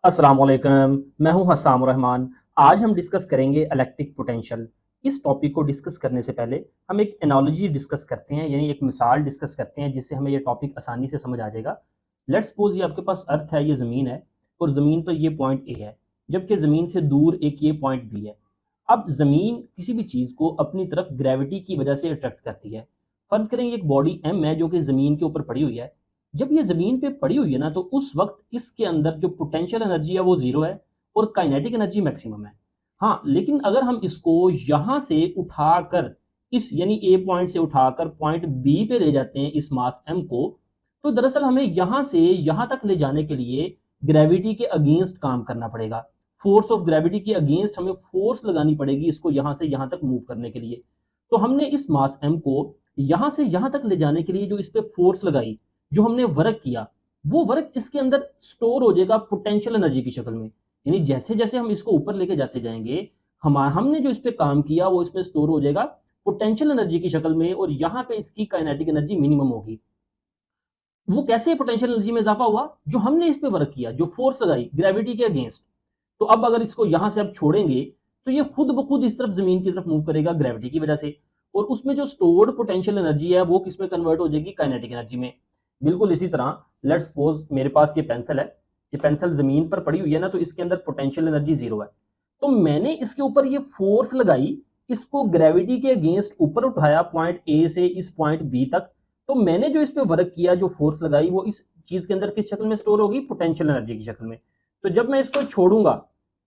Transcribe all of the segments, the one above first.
अस्सलाम वालेकुम, मैं हूं हस्साम रहमान। आज हम डिस्कस करेंगे इलेक्ट्रिक पोटेंशियल। इस टॉपिक को डिस्कस करने से पहले हम एक एनालॉजी डिस्कस करते हैं, यानी एक मिसाल डिस्कस करते हैं जिससे हमें ये टॉपिक आसानी से समझ आ जाएगा। लेट्स सपोज ये आपके पास अर्थ है, ये ज़मीन है और ज़मीन पर ये पॉइंट ए है, जबकि ज़मीन से दूर एक ये पॉइंट बी है। अब ज़मीन किसी भी चीज़ को अपनी तरफ ग्रेविटी की वजह से अट्रैक्ट करती है। फ़र्ज़ करें एक बॉडी एम है जो कि ज़मीन के ऊपर पड़ी हुई है। जब ये ज़मीन पे पड़ी हुई है ना, तो उस वक़्त इसके अंदर जो पोटेंशियल एनर्जी है वो 0 है और काइनेटिक एनर्जी मैक्सिमम है। हाँ, लेकिन अगर हम इसको यहाँ से उठाकर इस यानी ए पॉइंट से उठाकर पॉइंट बी पे ले जाते हैं इस मास एम को, तो दरअसल हमें यहाँ से यहाँ तक ले जाने के लिए ग्रेविटी के अगेंस्ट काम करना पड़ेगा। फोर्स ऑफ ग्रेविटी के अगेंस्ट हमें फोर्स लगानी पड़ेगी इसको यहाँ से यहाँ तक मूव करने के लिए। तो हमने इस मास एम को यहाँ से यहाँ तक ले जाने के लिए जो इस पे फोर्स लगाई, जो हमने वर्क किया, वो वर्क इसके अंदर स्टोर हो जाएगा पोटेंशियल एनर्जी की शक्ल में। यानी जैसे जैसे हम इसको ऊपर लेके जाते जाएंगे, हमने जो इस पे काम किया वो इसमें स्टोर हो जाएगा पोटेंशियल एनर्जी की शक्ल में, और यहाँ पे इसकी काइनेटिक एनर्जी मिनिमम होगी। वो कैसे पोटेंशियल एनर्जी में इजाफा हुआ? जो हमने इस पे वर्क किया, जो फोर्स लगाई ग्रेविटी के अगेंस्ट। तो अब अगर इसको यहां से अब छोड़ेंगे, तो ये खुद ब खुद इस तरफ जमीन की तरफ मूव करेगा ग्रेविटी की वजह से, और उसमें जो स्टोर्ड पोटेंशियल एनर्जी है वो किस में कन्वर्ट हो जाएगी? काइनेटिक एनर्जी में। बिल्कुल इसी तरह लेट्स सपोज मेरे पास ये पेंसिल है, ये पेंसिल जमीन पर पड़ी हुई है ना, तो इसके अंदर पोटेंशियल एनर्जी 0 है। तो मैंने इसके ऊपर ये फोर्स लगाई, इसको ग्रेविटी के अगेंस्ट ऊपर उठाया पॉइंट ए से इस पॉइंट बी तक। तो मैंने जो इस पे वर्क किया, जो फोर्स लगाई, वो इस चीज के अंदर किस शक्ल में स्टोर होगी? पोटेंशियल एनर्जी की शक्ल में। तो जब मैं इसको छोड़ूंगा,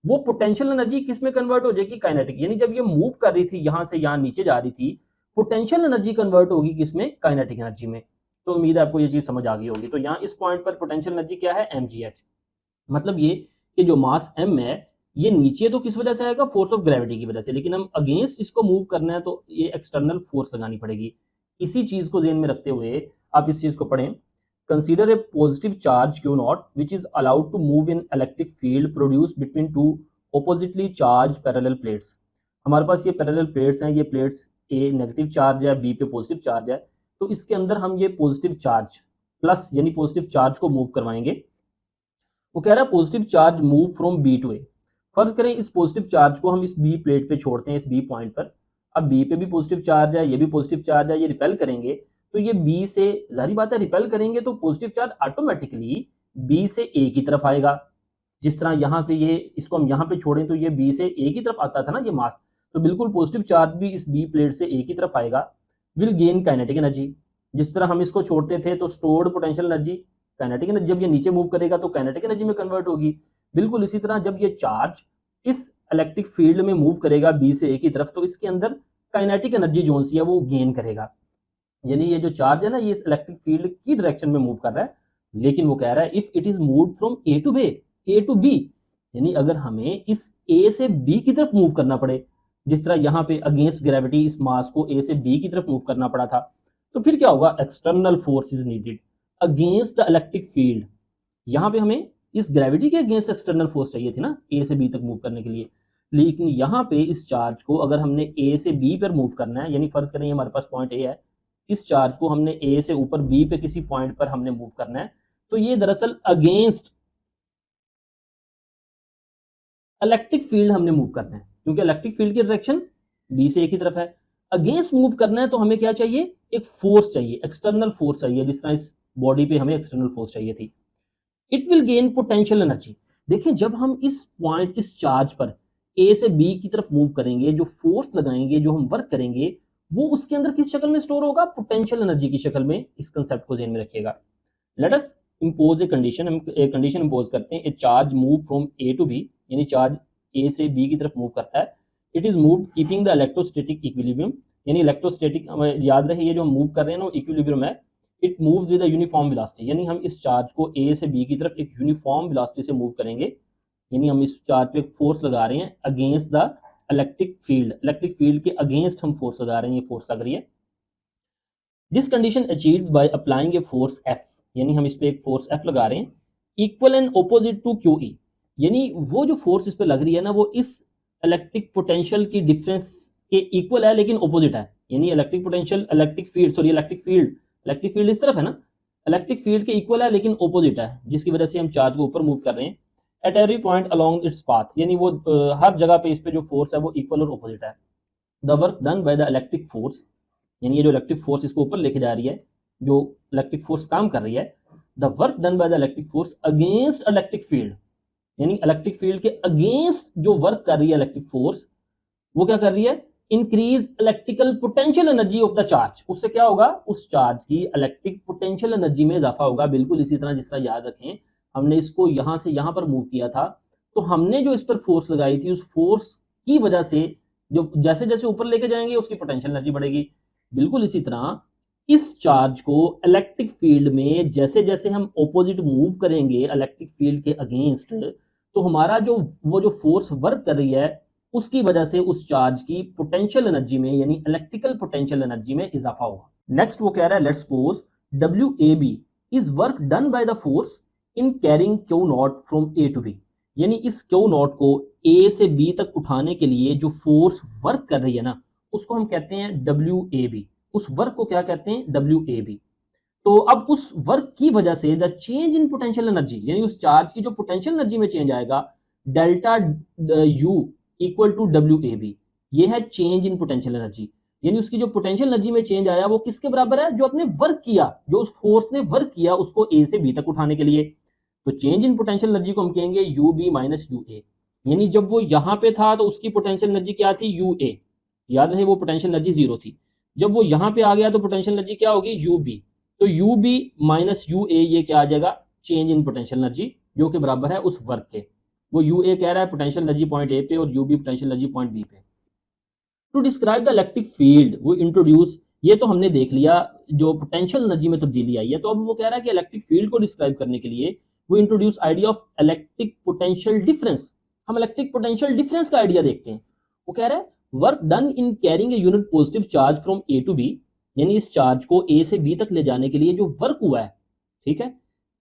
वो पोटेंशियल एनर्जी किस में कन्वर्ट हो जाएगी? काइनेटिक। यानी जब ये मूव कर रही थी यहां से यहां नीचे जा रही थी, पोटेंशियल एनर्जी कन्वर्ट होगी किसमें? काइनेटिक एनर्जी में। तो उम्मीद है आपको ये चीज समझ आ गई होगी। तो यहाँ इस पॉइंट पर पोटेंशियल एनर्जी क्या है? mgh। मतलब ये कि जो मास m है, ये नीचे तो किस वजह से आएगा? फोर्स ऑफ ग्रेविटी की वजह से, लेकिन हम अगेंस्ट इसको मूव करना है तो ये एक्सटर्नल फोर्स लगानी पड़ेगी। इसी चीज को ध्यान में रखते हुए आप इस चीज को पढ़ें। Consider a positive charge Q naught which is allowed to move in electric field produce between two oppositely charged parallel plates. हमारे पास ये पैरेलल प्लेट्स हैं, ये प्लेट्स ए नेगेटिव चार्ज है, बी पे पॉजिटिव चार्ज है। तो इसके अंदर हम ये पॉजिटिव चार्ज प्लस यानी पॉजिटिव चार्ज को मूव करवाएंगे। वो कह रहा है positive charge move from B to A. फर्ज करें इस पॉजिटिव चार्ज को हम इस बी प्लेट पे छोड़ते हैं, इस बी पॉइंट पर। अब बी पे भी पॉजिटिव चार्ज है, ये भी पॉजिटिव चार्ज है, ये रिपेल करेंगे, तो ये बी से, जाहिर बात है रिपेल करेंगे तो पॉजिटिव चार्ज ऑटोमेटिकली बी से ए की तरफ आएगा। जिस तरह यहाँ पे ये, इसको हम यहाँ पे छोड़ें तो ये बी से ए की तरफ आता था ना ये मास, तो बिल्कुल पॉजिटिव चार्ज भी इस बी प्लेट से ए की तरफ आएगा। Will gain kinetic energy. जिस तरह हम इसको छोड़ते थे तो stored potential energy, kinetic energy जब ये नीचे मूव करेगा तो काइनेटिक एनर्जी में कन्वर्ट होगी। बिल्कुल इसी तरह जब ये चार्ज इस इलेक्ट्रिक फील्ड में मूव करेगा बी से ए की तरफ, तो इसके अंदर काइनेटिक एनर्जी जो सी है वो गेन करेगा। यानी ये जो चार्ज है ना, ये इस इलेक्ट्रिक फील्ड की डायरेक्शन में मूव कर रहा है। लेकिन वो कह रहा है if it is move from A to B, यानी अगर हमें इस ए से बी की तरफ मूव करना पड़े, जिस तरह यहाँ पे अगेंस्ट ग्रेविटी इस मास को ए से बी की तरफ मूव करना पड़ा था, तो फिर क्या होगा? External force is needed against the electric field. यहाँ पे हमें इस ग्रेविटी के अगेंस्ट एक्सटर्नल फोर्स चाहिए थी ना ए से बी तक मूव करने के लिए। लेकिन यहाँ पे इस चार्ज को अगर हमने ए से बी पर मूव करना है, यानी फर्ज करें हमारे पास पॉइंट ए है, इस चार्ज को हमने ए से ऊपर बी पे किसी पॉइंट पर हमने मूव करना है, तो ये दरअसल अगेंस्ट इलेक्ट्रिक फील्ड हमने मूव करना है, क्योंकि इलेक्ट्रिक फील्ड की डायरेक्शन बी से ए की तरफ है। अगेंस्ट मूव करना है तो हमें क्या चाहिए? एक फोर्स चाहिए, एक्सटर्नल फोर्स चाहिए, जिस तरह इस बॉडी पे हमें एक्सटर्नल फोर्स चाहिए थी। It will gain potential energy. देखिए जब हम इस पॉइंट, इस चार्ज पर ए से बी की तरफ मूव करेंगे, जो फोर्स लगाएंगे, जो हम वर्क करेंगे, वो उसके अंदर किस शक्ल में स्टोर होगा? पोटेंशियल एनर्जी की शक्ल में। इस कंसेप्ट को ध्यान में रखिएगा। Let us impose a condition. हम एक कंडीशन इंपोज करते हैं। A charge move from A to B, यानी चार्ज ए से बी की तरफ मूव करता है। It is move keeping the electrostatic equilibrium, यानी इलेक्ट्रोस्टैटिक, याद रहे ये जो हम मूव कर रहे हैं ना इक्विलिब्रियम है। It moves with a uniform velocity, यानी हम इस चार्ज को ए से बी की तरफ एक यूनिफॉर्म वेलोसिटी से मूव करेंगे। यानी हम इस चार्ज पे फोर्स लगा रहे हैं अगेंस्ट द इलेक्ट्रिक फील्ड के अगेंस्ट हम फोर्स लगा रहे हैं, ये फोर्स लग रही है। This condition achieved by applying a force F, यानी हम इस पे एक फोर्स एफ लगा रहे हैं, equal and opposite to q E. यानी वो जो फोर्स इस पे लग रही है ना, वो इस इलेक्ट्रिक पोटेंशियल की डिफरेंस के इक्वल है लेकिन ऑपोजिट है। यानी इलेक्ट्रिक पोटेंशियल, इलेक्ट्रिक फील्ड इस तरफ है ना, इलेक्ट्रिक फील्ड के इक्वल है लेकिन ऑपोजिट है, जिसकी वजह से हम चार्ज को ऊपर मूव कर रहे हैं। At every point along its path, यानी वो हर जगह पे इस पे जो फोर्स है वो इक्वल और ऑपोजिट है। The work done by the electric force, यानी ये जो इलेक्ट्रिक फोर्स इसको ऊपर लेके जा रही है, जो इलेक्ट्रिक फोर्स काम कर रही है, the work done by the electric force against electric field, यानी इलेक्ट्रिक फील्ड के अगेंस्ट जो वर्क कर रही है इलेक्ट्रिक फोर्स, वो क्या कर रही है, increase electrical potential energy of the charge. उससे क्या होगा, उस चार्ज की इलेक्ट्रिक पोटेंशियल एनर्जी में इजाफा होगा। बिल्कुल इसी तरह, जिस तरह याद रखें हमने इसको यहां से यहां पर मूव किया था, तो हमने जो इस पर फोर्स लगाई थी, उस फोर्स की वजह से जो जैसे जैसे ऊपर लेके जाएंगे उसकी पोटेंशियल एनर्जी बढ़ेगी। बिल्कुल इसी तरह इस चार्ज को इलेक्ट्रिक फील्ड में जैसे जैसे हम ऑपोजिट मूव करेंगे इलेक्ट्रिक फील्ड के अगेंस्ट, तो हमारा जो वो जो फोर्स वर्क कर रही है उसकी वजह से उस चार्ज की पोटेंशियल एनर्जी में, यानी इलेक्ट्रिकल पोटेंशियल एनर्जी में इजाफा होगा। नेक्स्ट वो कह रहा है, let's suppose W A B is work done by the force in carrying q not from A to B, यानी इस क्यू नॉट को ए से बी तक उठाने के लिए जो फोर्स वर्क कर रही है ना, उसको हम कहते हैं डब्ल्यू ए बी। उस वर्क को क्या कहते हैं, डब्ल्यू ए बी। तो अब उस वर्क की वजह से the change in potential energy, यानी उस चार्ज की जो पोटेंशियल एनर्जी में चेंज आएगा, delta U equal to W A B, ये है चेंज इन पोटेंशियल एनर्जी। यानी उसकी जो पोटेंशियल एनर्जी में चेंज आया वो किसके बराबर है, जो अपने वर्क किया, जो उस फोर्स ने वर्क किया उसको ए से बी तक उठाने के लिए। तो चेंज इन पोटेंशियल एनर्जी को हम कहेंगे you B minus U A. यानी जब वो यहां पे था तो उसकी पोटेंशियल एनर्जी क्या थी, यू ए, याद रहे वो पोटेंशियल एनर्जी जीरो थी। जब वो यहां पे आ गया तो पोटेंशियल एनर्जी क्या होगी, यू बी। तो you B minus U A, ये क्या आ जाएगा, चेंज इन पोटेंशियल एनर्जी, जो कि बराबर है उस वर्क के। वो यू ए कह रहा है पोटेंशियल एनर्जी पॉइंट ए पे और U B potential energy point B पे। To describe the electric field वो इंट्रोड्यूस, ये तो हमने देख लिया जो पोटेंशियल एनर्जी में तब्दीली आई है। तो अब वो कह रहा है कि इलेक्ट्रिक फील्ड को डिस्क्राइब करने के लिए वो introduce idea of electric potential difference. हम इलेक्ट्रिक पोटेंशियल डिफरेंस का आइडिया देखते हैं। वो कह रहा है work done in carrying a unit positive charge from A to B, यानी इस चार्ज को ए से बी तक ले जाने के लिए जो वर्क हुआ है, ठीक है,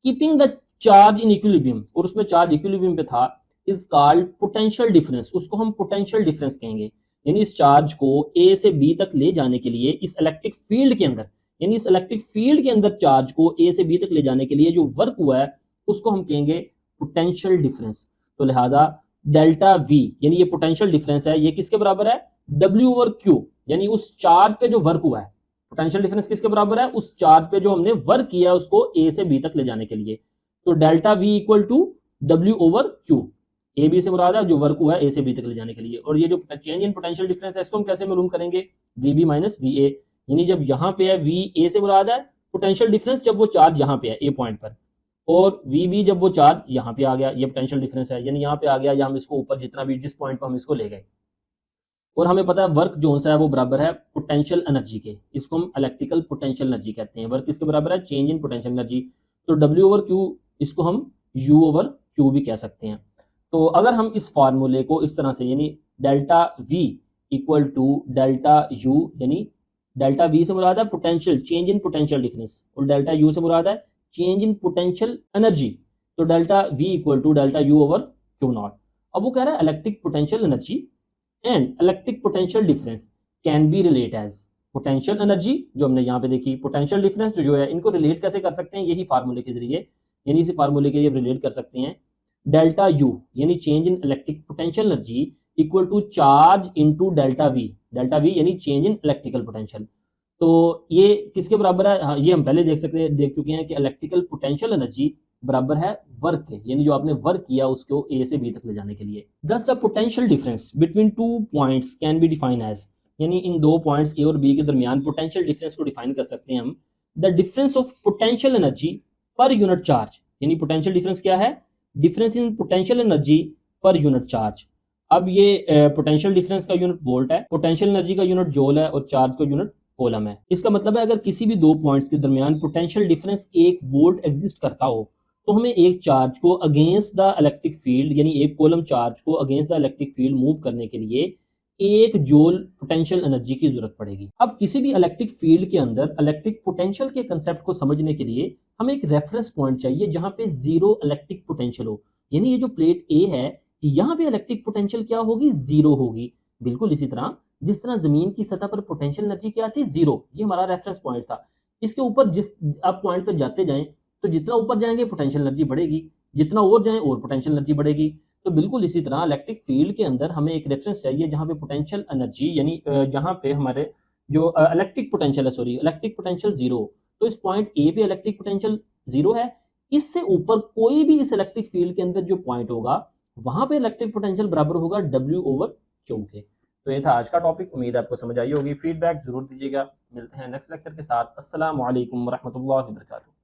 keeping the charge in equilibrium, और उसमें चार्ज इक्विलिब्रियम पे था, इज कॉल्ड पोटेंशियल डिफरेंस, उसको हम पोटेंशियल डिफरेंस कहेंगे। यानी इस चार्ज को ए से बी तक ले जाने के लिए इस इलेक्ट्रिक फील्ड के अंदर, यानी इस इलेक्ट्रिक फील्ड के अंदर चार्ज को ए से बी तक ले जाने के लिए जो वर्क हुआ है उसको हम कहेंगे पोटेंशियल डिफरेंस। तो लिहाजा डेल्टा वी, यानी ये पोटेंशियल डिफरेंस है, ये किसके बराबर है, डब्ल्यू ओवर क्यू, यानी उस चार्ज पे जो वर्क हुआ है। पोटेंशियल डिफरेंस किसके बराबर है, उस चार्ज पे जो हमने वर्क किया उसको ए से बी तक ले जाने के लिए। तो delta V equal to W over q, A B से मुराद है जो वर्क हुआ है ए से बी तक ले जाने के लिए। और ये जो चेंज इन पोटेंशियल डिफरेंस है इसको हम कैसे मालूम करेंगे, V B minus V A, यानी जब यहाँ पे है वी ए से मुराद है पोटेंशियल डिफरेंस जब वो चार्ज यहाँ पे है ए पॉइंट पर, और वी बी जब वो चार्ज यहाँ पे आ गया, ये पोटेंशियल डिफरेंस है, यानी यहाँ पे आ गया या हम इसको ऊपर जितना भी जिस पॉइंट पर हम इसको ले गए। और हमें पता है वर्क जो सा है वो बराबर है पोटेंशियल एनर्जी के, इसको हम इलेक्ट्रिकल पोटेंशियल एनर्जी कहते हैं। वर्क किसके बराबर है, चेंज इन पोटेंशियल एनर्जी। तो डब्ल्यू ओवर क्यू, इसको हम यू ओवर क्यू भी कह सकते हैं। तो अगर हम इस फार्मूले को इस तरह से, यानी delta V equal to delta U, यानी डेल्टा वी से मुराद है potential, change in potential difference, और डेल्टा यू से मुराद है चेंज इन पोटेंशियल एनर्जी। तो delta V equal to delta U over q not. अब वो कह रहा है electric potential energy and electric potential difference can be relate as, potential energy जो हमने यहाँ पे देखी, पोटेंशियल डिफरेंस जो है, इनको रिलेट कैसे कर सकते हैं, यही फार्मूले के जरिए, यानी इसी फार्मूले के जरिए रिलेट कर सकते हैं। डेल्टा यू यानी change in electric potential energy equal to charge into delta V, delta V यानी चेंज इन इलेक्ट्रिकल पोटेंशियल। तो ये किसके बराबर है, हाँ, ये हम पहले देख चुके हैं कि इलेक्ट्रिकल पोटेंशियल एनर्जी बराबर है वर्क के, यानी जो आपने वर्क किया उसको ए से बी तक ले जाने के लिए। Thus the potential difference between two points can be define as, यानी इन दो पॉइंट्स ए और बी के दरमियान पोटेंशियल डिफरेंस को डिफाइन कर सकते हैं हम, the difference of potential energy per unit charge, यानी पोटेंशियल डिफरेंस क्या है, difference in potential energy per unit charge. अब ये पोटेंशियल डिफरेंस का यूनिट वोल्ट है, पोटेंशियल एनर्जी का यूनिट जूल है और चार्ज का यूनिट कूलम है। इसका मतलब है अगर किसी भी दो पॉइंट्स के दरमियान पोटेंशियल डिफरेंस 1 वोल्ट एग्जिस्ट करता हो तो हमें एक चार्ज को अगेंस्ट द इलेक्ट्रिक फील्ड, यानी एक कूलम चार्ज को against the electric field move करने के लिए 1 जूल पोटेंशियल एनर्जी की जरूरत पड़ेगी। अब किसी भी इलेक्ट्रिक फील्ड के अंदर इलेक्ट्रिक पोटेंशियल के कंसेप्ट को समझने के लिए हमें एक रेफरेंस पॉइंट चाहिए जहां पे जीरो इलेक्ट्रिक पोटेंशियल हो, यानी ये जो प्लेट ए है यहाँ पे इलेक्ट्रिक पोटेंशियल क्या होगी, जीरो होगी। बिल्कुल इसी तरह जिस तरह जमीन की सतह पर पोटेंशियल एनर्जी क्या थी, जीरो, ये हमारा रेफरेंस पॉइंट था। इसके ऊपर जिस आप पॉइंट पर जाते जाएं तो जितना ऊपर जाएंगे पोटेंशियल एनर्जी बढ़ेगी, जितना और जाए और पोटेंशियल एनर्जी बढ़ेगी। तो बिल्कुल इसी तरह इलेक्ट्रिक फील्ड के अंदर हमें एक रेफरेंस चाहिए जहाँ पे पोटेंशियल एनर्जी यानी जहाँ पे हमारे जो इलेक्ट्रिक पोटेंशियल है, सॉरी इलेक्ट्रिक पोटेंशियल जीरो, तो इस पॉइंट ए पे इलेक्ट्रिक पोटेंशियल जीरो है। इससे ऊपर कोई भी इस इलेक्ट्रिक फील्ड के अंदर जो पॉइंट होगा वहां पे इलेक्ट्रिक पोटेंशियल बराबर होगा W ओवर क्यू के। तो ये था आज का टॉपिक, उम्मीद आपको समझ आई होगी। फीडबैक जरूर दीजिएगा। मिलते हैं नेक्स्ट लेक्चर के साथ। अस्सलाम वालेकुम रहमतुल्लाहि व बरकातुहू।